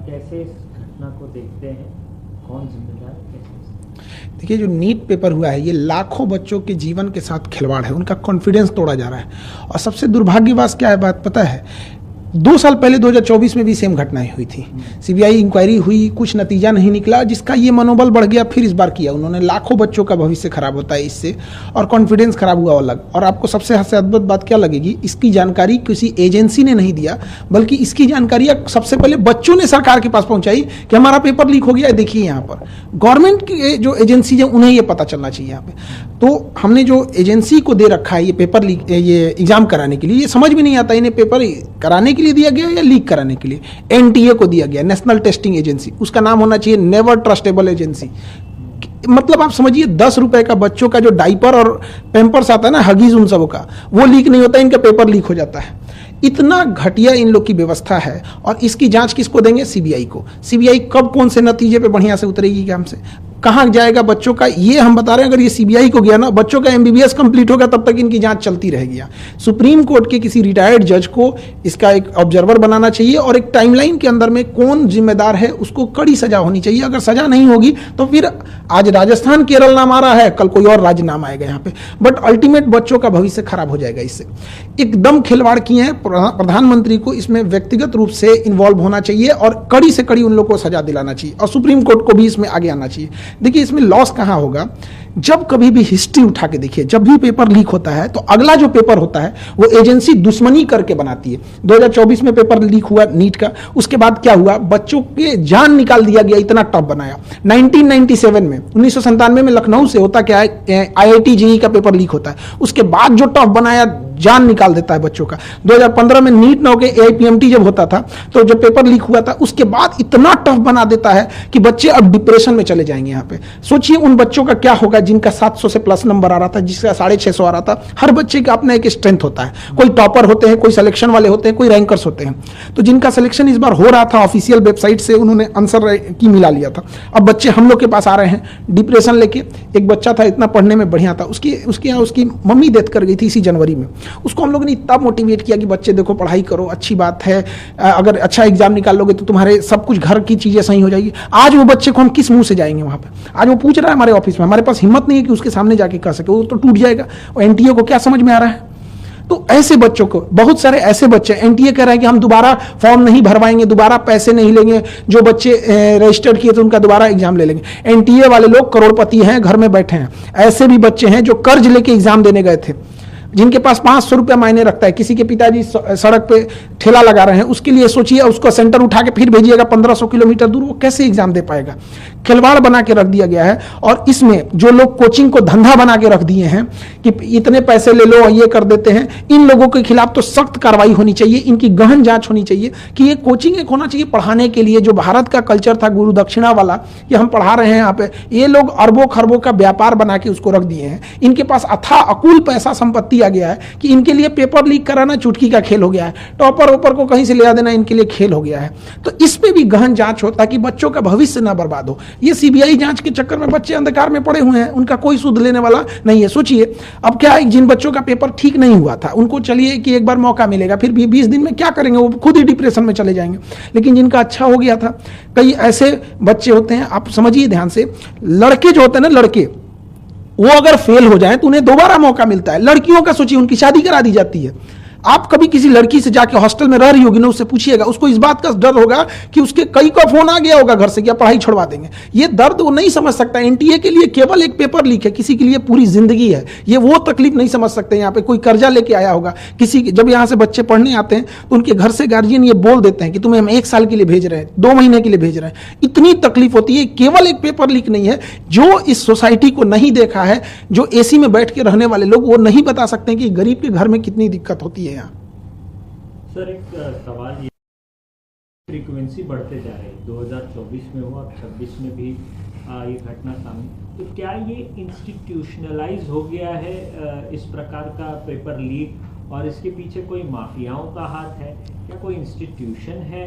कैसे इस घटना को देखते हैं, कौन जिम्मेदार कैसे? देखिए, जो नीट पेपर हुआ है ये लाखों बच्चों के जीवन के साथ खिलवाड़ है, उनका कॉन्फिडेंस तोड़ा जा रहा है। और सबसे दुर्भाग्यवश क्या है बात पता है, 2 साल पहले 2024 में भी सेम घटनाएं हुई थी। सीबीआई इंक्वायरी हुई, कुछ नतीजा नहीं निकला, जिसका ये मनोबल बढ़ गया। फिर इस बार किया उन्होंने, लाखों बच्चों का भविष्य खराब होता है इससे, और कॉन्फिडेंस खराब हुआ अलग। और आपको सबसे अद्भुत बात क्या लगेगी, इसकी जानकारी किसी एजेंसी ने नहीं दिया, बल्कि इसकी जानकारी सबसे पहले बच्चों ने सरकार के पास पहुंचाई कि हमारा पेपर लीक हो गया है, देखिए यहाँ पर। गवर्नमेंट की जो एजेंसी है उन्हें ये पता चलना चाहिए यहाँ पे। तो हमने जो एजेंसी को दे रखा है ये पेपर लीक, ये एग्जाम कराने के लिए, ये समझ में नहीं आता इन्हें पेपर कराने के लिए दिया गया या लीक कराने के लिए। एनटीए को दिया गया, नेशनल टेस्टिंग एजेंसी, उसका नाम होना चाहिए नेवर ट्रस्टेबल एजेंसी। मतलब आप समझिए 10 रुपए का बच्चों का जो डाइपर और पैम्पर्स आता है ना, हगीज उन सबों का, वो लीक नहीं होता, इनका पेपर लीक हो जाता है। इतना घटिया इन लोग की व्यवस्था है। और इसकी जांच किसको देंगे? सीबीआई को। सीबीआई कब कौन से नतीजे पे बढ़िया से उतरेगी काम से, कहाँ जाएगा बच्चों का, ये हम बता रहे हैं। अगर ये सीबीआई को गया ना, बच्चों का एमबीबीएस कंप्लीट होगा तब तक इनकी जांच चलती रहेगी। सुप्रीम कोर्ट के किसी रिटायर्ड जज को इसका एक ऑब्जर्वर बनाना चाहिए, और एक टाइमलाइन के अंदर में कौन जिम्मेदार है उसको कड़ी सजा होनी चाहिए। अगर सजा नहीं होगी तो फिर आज राजस्थान केरल नाम आ रहा है, कल कोई और राज्य नाम आएगा यहाँ पे, बट अल्टीमेट बच्चों का भविष्य खराब हो जाएगा इससे। एकदम खिलवाड़ किए हैं। प्रधानमंत्री को इसमें व्यक्तिगत रूप से इन्वॉल्व होना चाहिए और कड़ी से कड़ी उन लोगों को सजा दिलाना चाहिए, और सुप्रीम कोर्ट को भी इसमें आगे आना चाहिए। देखिए, इसमें लॉस कहां होगा, जब कभी भी हिस्ट्री उठा के देखिए, जब भी पेपर लीक होता है तो अगला जो पेपर होता है वो एजेंसी दुश्मनी करके बनाती है। 2024 में पेपर लीक हुआ नीट का, उसके बाद क्या हुआ, बच्चों के जान निकाल दिया गया, इतना टफ बनाया। 1997 में 1997 में लखनऊ से होता क्या है, आईआईटी जेईई का पेपर लीक होता है, उसके बाद जो टफ बनाया, जान निकाल देता है बच्चों का। 2015 में नीट न होके एआईपीएमटी जब होता था, तो जब पेपर लीक हुआ था उसके बाद इतना टफ बना देता है कि बच्चे अब डिप्रेशन में चले जाएंगे। यहाँ पे सोचिए उन बच्चों का क्या होगा जिनका 700 से प्लस नंबर आ रहा था, जिसका 650 आ रहा था। हर बच्चे का अपना एक स्ट्रेंथ होता है, कोई टॉपर होते हैं, कोई सिलेक्शन वाले होते हैं, कोई रैंकर्स होते हैं। तो जिनका सिलेक्शन इस बार हो रहा था, ऑफिशियल वेबसाइट से उन्होंने आंसर की मिला लिया था। अब बच्चे हम लोग के पास आ रहे हैं डिप्रेशन लेके। एक बच्चा था, इतना पढ़ने में बढ़िया था, उसके यहाँ उसकी मम्मी डेथ कर गई थी इसी जनवरी में। उसको हम लोग ने इतना मोटिवेट किया कि बच्चे देखो पढ़ाई करो, अच्छी बात है, अगर अच्छा एग्जाम निकाल लोगे तो तुम्हारे सब कुछ घर की चीजें सही हो जाएगी। आज वो बच्चे को हम किस मुंह से जाएंगे वहां पे? आज वो पूछ रहा है हमारे ऑफिस में, हमारे पास हिम्मत नहीं है कि उसके सामने जाके कह सके, वो तो टूट जाएगा। और एनटीए को क्या समझ में आ रहा है? तो ऐसे बच्चों को, बहुत सारे ऐसे बच्चे, एनटीए कह रहे हैं कि हम दोबारा फॉर्म नहीं भरवाएंगे, दोबारा पैसे नहीं लेंगे, जो बच्चे रजिस्टर्ड किए थे उनका दोबारा एग्जाम ले लेंगे। एनटीए वाले लोग करोड़पति हैं, घर में बैठे हैं। ऐसे भी बच्चे हैं जो कर्ज लेके एग्जाम देने गए थे, जिनके पास 500 रुपया मायने रखता है। किसी के पिताजी सड़क पे ठेला लगा रहे हैं, उसके लिए सोचिए, उसको सेंटर उठा के फिर भेजिएगा 1500 किलोमीटर दूर, वो कैसे एग्जाम दे पाएगा? खिलवाड़ बना के रख दिया गया है। और इसमें जो लोग कोचिंग को धंधा बना के रख दिए हैं कि इतने पैसे ले लो, ये कर देते हैं, इन लोगों के खिलाफ तो सख्त कार्रवाई होनी चाहिए। इनकी गहन जांच होनी चाहिए कि ये कोचिंग एक होना चाहिए पढ़ाने के लिए। जो भारत का कल्चर था गुरु दक्षिणा वाला, कि हम पढ़ा रहे हैं यहाँ पे, ये लोग अरबों खरबों का व्यापार बना के उसको रख दिए हैं। इनके पास अथाह अकुल पैसा संपत्ति आ गया है कि इनके लिए पेपर लीक कराना चुटकी का खेल हो गया है। टॉपर ऊपर को कहीं से ले आ देना इनके लिए खेल हो गया है। तो इस पे भी गहन जांच हो ताकि बच्चों का भविष्य ना बर्बाद हो। ये सीबीआई जांच के चक्कर में बच्चे अंधकार में पड़े हुए हैं, उनका कोई सुध लेने वाला नहीं है। सोचिए अब क्या है, जिन बच्चों का पेपर ठीक नहीं हुआ था उनको चलिए कि एक बार मौका मिलेगा, फिर भी 20 दिन में क्या करेंगे, वो खुद ही डिप्रेशन में चले जाएंगे। लेकिन जिनका अच्छा हो गया था, कई ऐसे बच्चे होते हैं, आप समझिए ध्यान से, लड़के जो होते हैं ना, लड़के वो अगर फेल हो जाए तो उन्हें दोबारा मौका मिलता है। लड़कियों का सोचिए, उनकी शादी करा दी जाती है। आप कभी किसी लड़की से जाके हॉस्टल में रह रही होगी ना, उससे पूछिएगा, उसको इस बात का डर होगा कि उसके कई का फोन आ गया होगा घर से कि पढ़ाई छोड़वा देंगे। ये दर्द वो नहीं समझ सकता। एनटीए के लिए केवल एक पेपर लीक है, किसी के लिए पूरी जिंदगी है। ये वो तकलीफ नहीं समझ सकते। यहाँ पे कोई कर्जा लेके आया होगा किसी, जब यहाँ से बच्चे पढ़ने आते हैं तो उनके घर से गार्जियन ये बोल देते हैं कि तुम्हें हम 1 साल के लिए भेज रहे हैं, 2 महीने के लिए भेज रहे हैं। इतनी तकलीफ होती है। केवल एक पेपर लीक नहीं है। जो इस सोसाइटी को नहीं देखा है, जो एसी में बैठ के रहने वाले लोग, वो नहीं बता सकते कि गरीब के घर में कितनी दिक्कत होती है यहाँ। सर, एक सवाल ये, फ्रीक्वेंसी बढ़ते जा रही है, 2024 में हुआ, 26 में भी ये घटना सामने, तो क्या ये इंस्टीट्यूशनलाइज हो गया है इस प्रकार का पेपर लीक, और इसके पीछे कोई माफियाओं का हाथ है, क्या कोई इंस्टीट्यूशन है?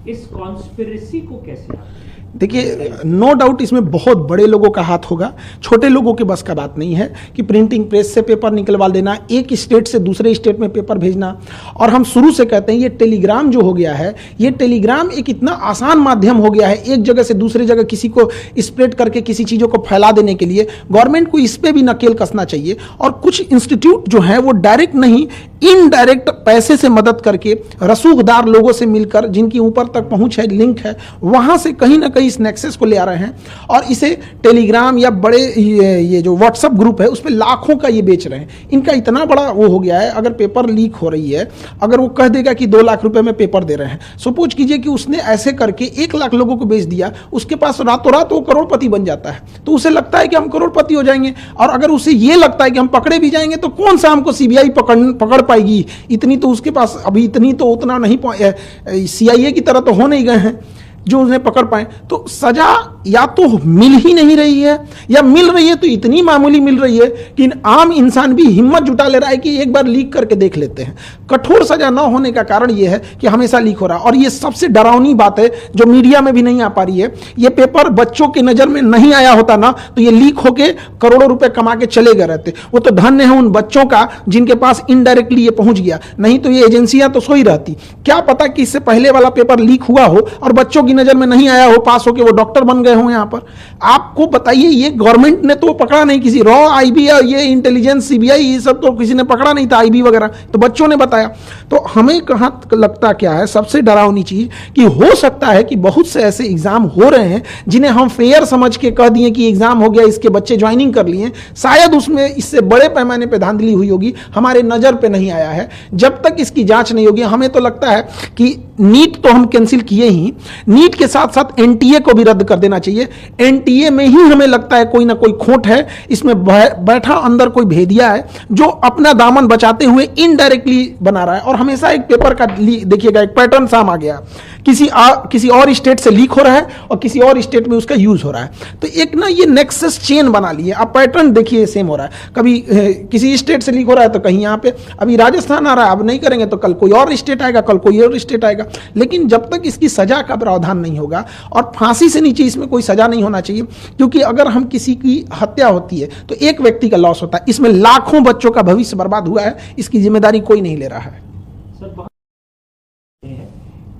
इस कॉन्स्पिरेसी को कैसे आप देखिए, नो डाउट इसमें बहुत बड़े लोगों का हाथ होगा, छोटे लोगों के बस का बात नहीं है कि प्रिंटिंग प्रेस से पेपर निकलवा देना, एक स्टेट से दूसरे स्टेट में पेपर भेजना। और हम शुरू से कहते हैं ये टेलीग्राम जो हो गया है, ये टेलीग्राम एक इतना आसान माध्यम हो गया है एक जगह से दूसरी जगह किसी को स्प्रेड करके किसी चीज़ों को फैला देने के लिए। गवर्नमेंट को इस पर भी नकेल कसना चाहिए। और कुछ इंस्टीट्यूट जो है वो डायरेक्ट नहीं, इनडायरेक्ट पैसे से मदद करके रसूखदार लोगों से मिलकर, जिनकी ऊपर तक पहुंच है, लिंक है, वहां से कहीं ना कहीं इस नेक्सस को ले आ रहे हैं और इसे टेलीग्राम या बड़े ये जो व्हाट्सएप ग्रुप है उस पर लाखों का ये बेच रहे हैं। इनका इतना बड़ा वो हो गया है, अगर पेपर लीक हो रही है, अगर वो कह देगा कि 2 लाख रुपए में पेपर दे रहे हैं, सपोज कीजिए कि उसने ऐसे करके 1 लाख लोगों को बेच दिया, उसके पास रातों रात वो करोड़पति बन जाता है। तो उसे लगता है कि हम करोड़पति हो जाएंगे। और अगर उसे ये लगता है कि हम पकड़े भी जाएंगे तो कौन सा हमको सीबीआई पकड़ पाएगी, इतनी तो उसके पास अभी इतनी तो उतना नहीं, सीआईए की तरह तो हो नहीं गए हैं जो उन्हें पकड़ पाए। तो सजा या तो मिल ही नहीं रही है, या मिल रही है तो इतनी मामूली मिल रही है कि आम इंसान भी हिम्मत जुटा ले रहा है कि एक बार लीक करके देख लेते हैं। कठोर सजा ना होने का कारण यह है कि हमेशा लीक हो रहा है। और ये सबसे डरावनी बात है जो मीडिया में भी नहीं आ पा रही है, ये पेपर बच्चों की नजर में नहीं आया होता ना तो ये लीक होके करोड़ों रुपए कमा के चले गए रहते। वो तो धन्य है उन बच्चों का जिनके पास इनडायरेक्टली ये पहुंच गया, नहीं तो ये एजेंसियां तो सोई रहती। क्या पता कि इससे पहले वाला पेपर लीक हुआ हो और बच्चों की नजर में नहीं आया हो, पास होके वो डॉक्टर बन गए हो। यहां पर आपको बताइए, ये गवर्नमेंट ने तो पकड़ा नहीं, किसी रॉ आईबी या ये इंटेलिजेंस सीबीआई ये सब तो किसी ने पकड़ा नहीं था, आईबी वगैरह तो बच्चों ने बताया। तो हमें कहां लगता क्या है सबसे डरावनी चीज कि हो सकता है कि बहुत से ऐसे एग्जाम हो रहे हैं जिन्हें हम फेयर समझ के कह दिए कि एग्जाम हो गया, इसके बच्चे ज्वाइनिंग कर लिए, शायद उसमें इससे बड़े पैमाने पर धांधली हुई होगी, हमारे नजर पे नहीं आया है। जब तक इसकी जांच नहीं होगी, हमें तो लगता है कि नीट तो हम कैंसिल किए ही, नीट के साथ साथ एनटीए को भी रद्द कर देना चाहिए। एनटीए में ही हमें लगता है कोई ना कोई खोट है, इसमें बैठा अंदर कोई भेदिया है जो अपना दामन बचाते हुए इनडायरेक्टली बना रहा है। और हमेशा एक पेपर का देखिएगा एक पैटर्न साम आ गया, किसी और स्टेट से लीक हो रहा है और किसी और स्टेट में उसका यूज हो रहा है। तो एक ना ये नेक्सस चेन बना लिए, आप पैटर्न देखिए सेम हो रहा है, कभी किसी स्टेट से लीक हो रहा है तो कहीं यहाँ पे अभी राजस्थान आ रहा है, अब नहीं करेंगे तो कल कोई और स्टेट आएगा, कल कोई और स्टेट आएगा। लेकिन जब तक इसकी सजा का प्रावधान नहीं होगा, और फांसी से नीचे इसमें कोई सजा नहीं होना चाहिए, क्योंकि अगर हम किसी की हत्या होती है तो एक व्यक्ति का लॉस होता है, इसमें लाखों बच्चों का भविष्य बर्बाद हुआ है, इसकी जिम्मेदारी कोई नहीं ले रहा है। सर, बहुत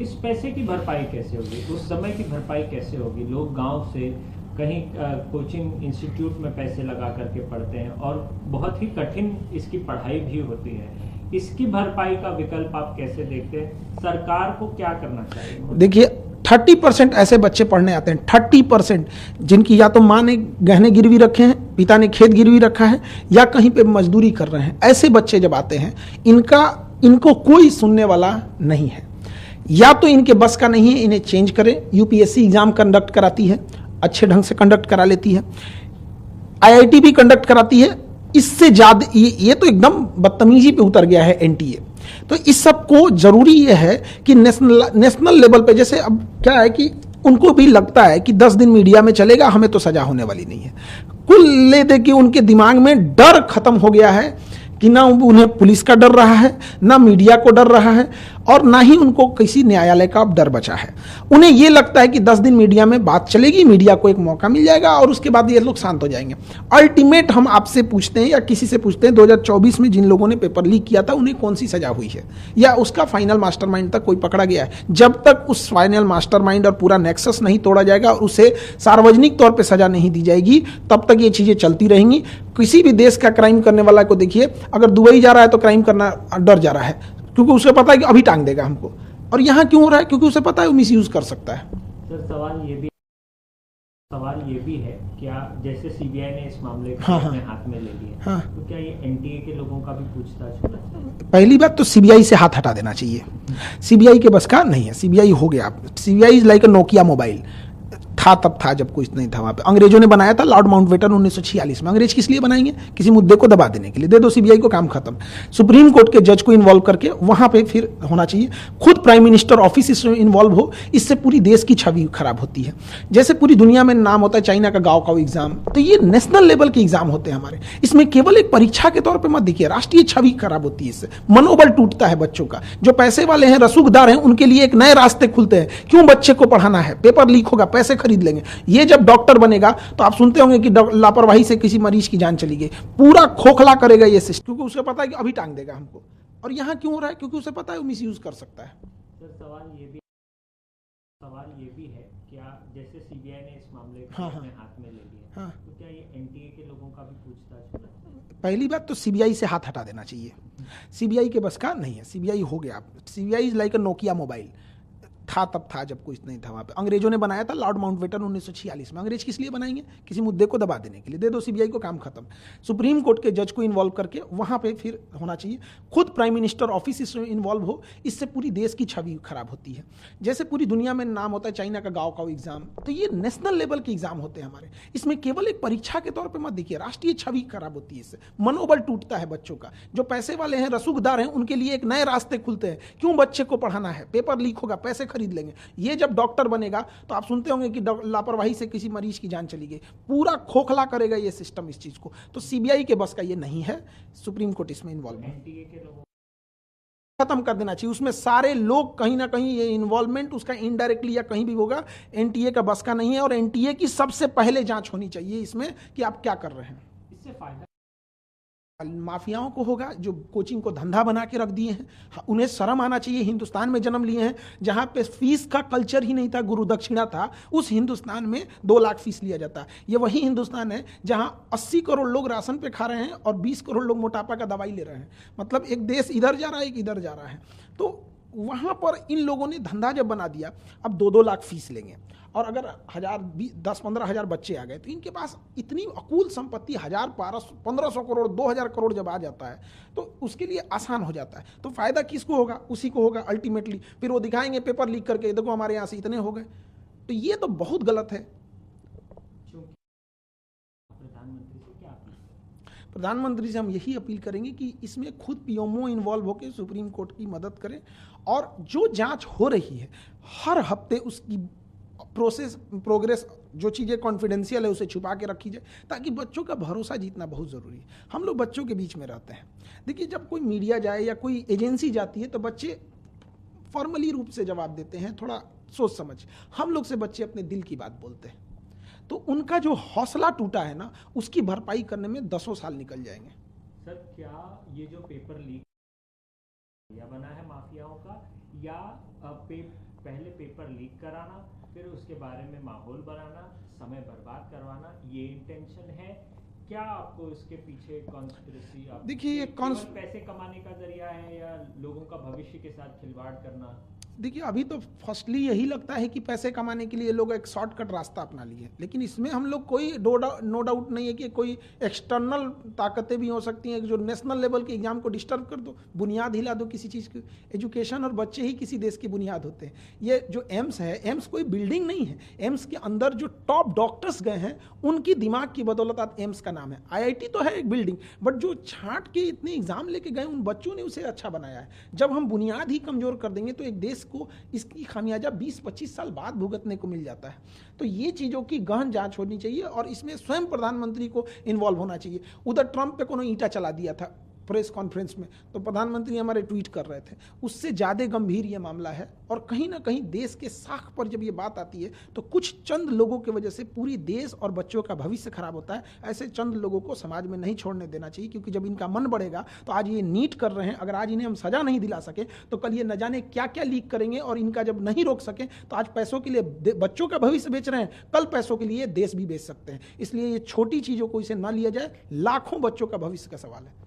इस पैसे की भरपाई कैसे होगी, उस समय की भरपाई कैसे होगी? लोग गांव से कहीं कोचिंग इंस्टीट्यूट में पैसे लगा करके पढ़ते हैं और बहुत ही कठिन इसकी पढ़ाई भी होती है। इसकी भरपाई का विकल्प आप कैसे देखते हैं? सरकार को क्या करना चाहिए? देखिए, 30% ऐसे बच्चे पढ़ने आते हैं, 30% जिनकी या तो माँ ने गहने गिरवी रखे हैं, पिता ने खेत गिरवी रखा है, या कहीं पे मजदूरी कर रहे हैं। ऐसे बच्चे जब आते हैं, इनको कोई सुनने वाला नहीं है, या तो इनके बस का नहीं है, इन्हें चेंज करें। यूपीएससी एग्जाम कंडक्ट कराती है, अच्छे ढंग से कंडक्ट करा लेती है, आईआईटी भी कंडक्ट कराती है। इससे ज्यादा ये तो एकदम बदतमीजी पे उतर गया है एनटीए। तो इस सब को जरूरी ये है कि नेशनल लेवल पे, जैसे अब क्या है कि उनको भी लगता है कि 10 दिन मीडिया में चलेगा, हमें तो सजा होने वाली नहीं है। कुल ले दे के उनके दिमाग में डर खत्म हो गया है कि ना उन्हें पुलिस का डर रहा है, ना मीडिया को डर रहा है, और ना ही उनको किसी न्यायालय का डर बचा है। उन्हें यह लगता है कि 10 दिन मीडिया में बात चलेगी, मीडिया को एक मौका मिल जाएगा और उसके बाद ये लोग शांत हो जाएंगे। अल्टीमेट हम आपसे पूछते हैं या किसी से पूछते हैं, 2024 में जिन लोगों ने पेपर लीक किया था उन्हें कौन सी सजा हुई है, या उसका फाइनल मास्टरमाइंड तक कोई पकड़ा गया है? जब तक उस फाइनल मास्टरमाइंड और पूरा नेक्सस नहीं तोड़ा जाएगा और उसे सार्वजनिक तौर पर सजा नहीं दी जाएगी, तब तक ये चीजें चलती रहेंगी। किसी भी देश का क्राइम करने वाला को देखिए, अगर दुबई जा रहा है तो क्राइम करना डर जा रहा है, क्योंकि उसे पता है कि अभी टांग देगा हमको। और यहाँ क्यों हो रहा है? क्योंकि उसे पता है वो मिसयूज कर सकता है। सर, सवाल ये भी है, क्या जैसे सीबीआई ने इस मामले को अपने हाथ में ले लिया, तो क्या ये एनटीए के लोगों का भी पूछताछ होना चाहिए? पहली बात तो सीबीआई से हाथ हटा देना चाहिए। सीबीआई के बस का नहीं है, सीबीआई हो गया। CBI is like a Nokia mobile था, तब था जब कुछ नहीं था वहां पे। अंग्रेजों ने बनाया था, लॉर्ड माउंटबेटन 1946 में। अंग्रेज किस लिए बनाएंगे? किसी मुद्दे को दबा देने के लिए। दे दो सीबीआई को, काम खत्म। सुप्रीम कोर्ट के जज को इन्वॉल्व करके वहां पे फिर होना चाहिए। खुद प्राइम मिनिस्टर ऑफिस इसमें इन्वॉल्व हो, इससे पूरी देश की छवि खराब होती है। जैसे पूरी दुनिया में नाम होता है चाइना का गाँव का एग्जाम, तो ये नेशनल लेवल के एग्जाम होते हैं हमारे। इसमें केवल एक परीक्षा के तौर पर मत देखिए, राष्ट्रीय छवि खराब होती है इससे, मनोबल टूटता है बच्चों का। जो पैसे वाले हैं, रसूखदार हैं, उनके लिए एक नए रास्ते खुलते हैं। क्यों बच्चे को पढ़ाना है? पेपर लीक होगा, पैसे खरीद खरीद लेंगे। ये जब डॉक्टर बनेगा तो आप सुनते होंगे कि लापरवाही से किसी मरीज की जान चली गई। पूरा खोखला करेगा ये सिस्टम, क्योंकि उसे पता है कि अभी टांग देगा हमको। और यहाँ क्यों हो रहा है? क्योंकि उसे पता है वो मिसयूज कर सकता है। सर सवाल ये भी है, क्या जैसे सीबीआई ने इस मामले को हाँ, अपने हाथ में ले लिया, हाँ। तो क्या ये एनटीए के लोगों का भी पूछताछ होना? पहली बात तो सीबीआई से हाथ हटा देना चाहिए। सीबीआई के बस का नहीं है, सीबीआई हो गया। CBI is like a Nokia mobile. था तब था जब कुछ नहीं था वहाँ पे। अंग्रेजों ने बनाया था, लॉर्ड माउंटबेटन 1946 में। अंग्रेज किस लिए बनाएंगे? किसी मुद्दे को दबा देने के लिए। दे दो सीबीआई को, काम खत्म। सुप्रीम कोर्ट के जज को इन्वॉल्व करके वहाँ पे फिर होना चाहिए। खुद प्राइम मिनिस्टर ऑफिस इसमें इन्वॉल्व हो, इससे पूरी देश की छवि खराब होती है। जैसे पूरी दुनिया में नाम होता है चाइना का गाँव का एग्जाम, तो ये नेशनल लेवल के एग्जाम होते हैं हमारे। इसमें केवल एक परीक्षा के तौर पर मत देखिए, राष्ट्रीय छवि खराब होती है इससे। मनोबल टूटता है बच्चों का। जो पैसे वाले हैं, रसूखदार हैं, उनके लिए एक नए रास्ते खुलते हैं। क्यों बच्चे को पढ़ाना है? पेपर लीक होगा, पैसे खरीद लेंगे। ये जब डॉक्टर बनेगा तो आप सुनते होंगे कि लापरवाही से किसी मरीज की जान चली गई। पूरा खोखला करेगा ये सिस्टम इस चीज को। तो सीबीआई के बस का ये नहीं है। सुप्रीम कोर्ट इसमें इन्वॉल्व है। एनटीए के लोगों खत्म कर देना चाहिए। उसमें सारे लोग कहीं ना कहीं ये इन्वॉल्वमेंट उसका इनडायरेक्टली या कहीं भी होगा। एनटीए का बस का नहीं है। और एनटीए की सबसे पहले जांच होनी चाहिए इसमें कि आप क्या कर रहे हैं। इससे फायदा माफियाओं को होगा जो कोचिंग को धंधा बना के रख दिए हैं। उन्हें शर्म आना चाहिए। हिंदुस्तान में जन्म लिए हैं जहां पे फीस का कल्चर ही नहीं था, गुरु दक्षिणा था। उस हिंदुस्तान में 2 लाख फीस लिया जाता है। ये वही हिंदुस्तान है जहां 80 करोड़ लोग राशन पे खा रहे हैं और 20 करोड़ लोग मोटापा का दवाई ले रहे हैं। मतलब एक देश इधर जा रहा है, एक इधर जा रहा है। तो वहां पर इन लोगों ने धंधा जब बना दिया, अब 2-2 लाख फीस लेंगे। और अगर 10-15 हज़ार बच्चे आ गए तो इनके पास इतनी अकूल संपत्ति 1,000-1,500 करोड़ 2,000 करोड़ जब आ जाता है तो उसके लिए आसान हो जाता है। तो फायदा किसको होगा? उसी को होगा अल्टीमेटली। फिर वो दिखाएंगे पेपर लीक करके, देखो हमारे यहाँ से इतने हो गए। तो ये तो बहुत गलत है। प्रधानमंत्री से क्या अपील करें? प्रधानमंत्री से हम यही अपील करेंगे कि इसमें खुद पीएमओ इन्वॉल्व होकर सुप्रीम कोर्ट की मदद करें। और जो जांच हो रही है हर हफ्ते उसकी प्रोग्रेस, जो चीज़ें कॉन्फिडेंशियल है उसे छुपा के रखी जाए, ताकि बच्चों का भरोसा जीतना बहुत ज़रूरी है। हम लोग बच्चों के बीच में रहते हैं। देखिए, जब कोई मीडिया जाए या कोई एजेंसी जाती है तो बच्चे फॉर्मली रूप से जवाब देते हैं, थोड़ा सोच समझ। हम लोग से बच्चे अपने दिल की बात बोलते हैं। तो उनका जो हौसला टूटा है ना, उसकी भरपाई करने में 10 साल निकल जाएंगे। सर, क्या ये जो पेपर लीक या बना है माफियाओं का, या पहले पेपर लीक कराना, फिर उसके बारे में माहौल बनाना, समय बर्बाद करवाना, ये इंटेंशन है? क्या आपको इसके पीछे कॉन्स्पिरेसी? देखिए, ये पैसे कमाने का जरिया है या लोगों का भविष्य के साथ खिलवाड़ करना? देखिए, अभी तो फर्स्टली यही लगता है कि पैसे कमाने के लिए लोग एक शॉर्टकट रास्ता अपना लिए। लेकिन इसमें हम लोग कोई नो डाउट नहीं है कि कोई एक्सटर्नल ताकतें भी हो सकती हैं जो नेशनल लेवल के एग्जाम को डिस्टर्ब कर दो, बुनियाद हिला दो किसी चीज़ की। एजुकेशन और बच्चे ही किसी देश की बुनियाद होते हैं। ये जो एम्स है, एम्स कोई बिल्डिंग नहीं है। एम्स के अंदर जो टॉप डॉक्टर्स गए हैं उनकी दिमाग की बदौलत आज एम्स का नाम है। IIT तो है एक बिल्डिंग, बट जो छांट के इतने एग्जाम लेके गए उन बच्चों ने उसे अच्छा बनाया है। जब हम बुनियाद ही कमजोर कर देंगे तो एक देश को इसकी खामियाजा 20-25 साल बाद भुगतने को मिल जाता है। तो ये चीज़ों की गहन जांच होनी चाहिए और इसमें स्वयं प्रधानमंत्री को इन्वॉल्व होना चाहिए। उधर ट्रंप पे कोनो ईंटा चला दिया था प्रेस कॉन्फ्रेंस में, तो प्रधानमंत्री हमारे ट्वीट कर रहे थे। उससे ज़्यादा गंभीर ये मामला है। और कहीं ना कहीं देश के साख पर जब ये बात आती है तो कुछ चंद लोगों की वजह से पूरी देश और बच्चों का भविष्य खराब होता है। ऐसे चंद लोगों को समाज में नहीं छोड़ने देना चाहिए, क्योंकि जब इनका मन बढ़ेगा तो आज ये नीट कर रहे हैं, अगर आज इन्हें हम सजा नहीं दिला सके तो कल ये न जाने क्या क्या लीक करेंगे। और इनका जब नहीं रोक सके तो आज पैसों के लिए बच्चों का भविष्य बेच रहे हैं, कल पैसों के लिए देश भी बेच सकते हैं। इसलिए ये छोटी चीज़ों को इसे ना लिया जाए, लाखों बच्चों का भविष्य का सवाल है।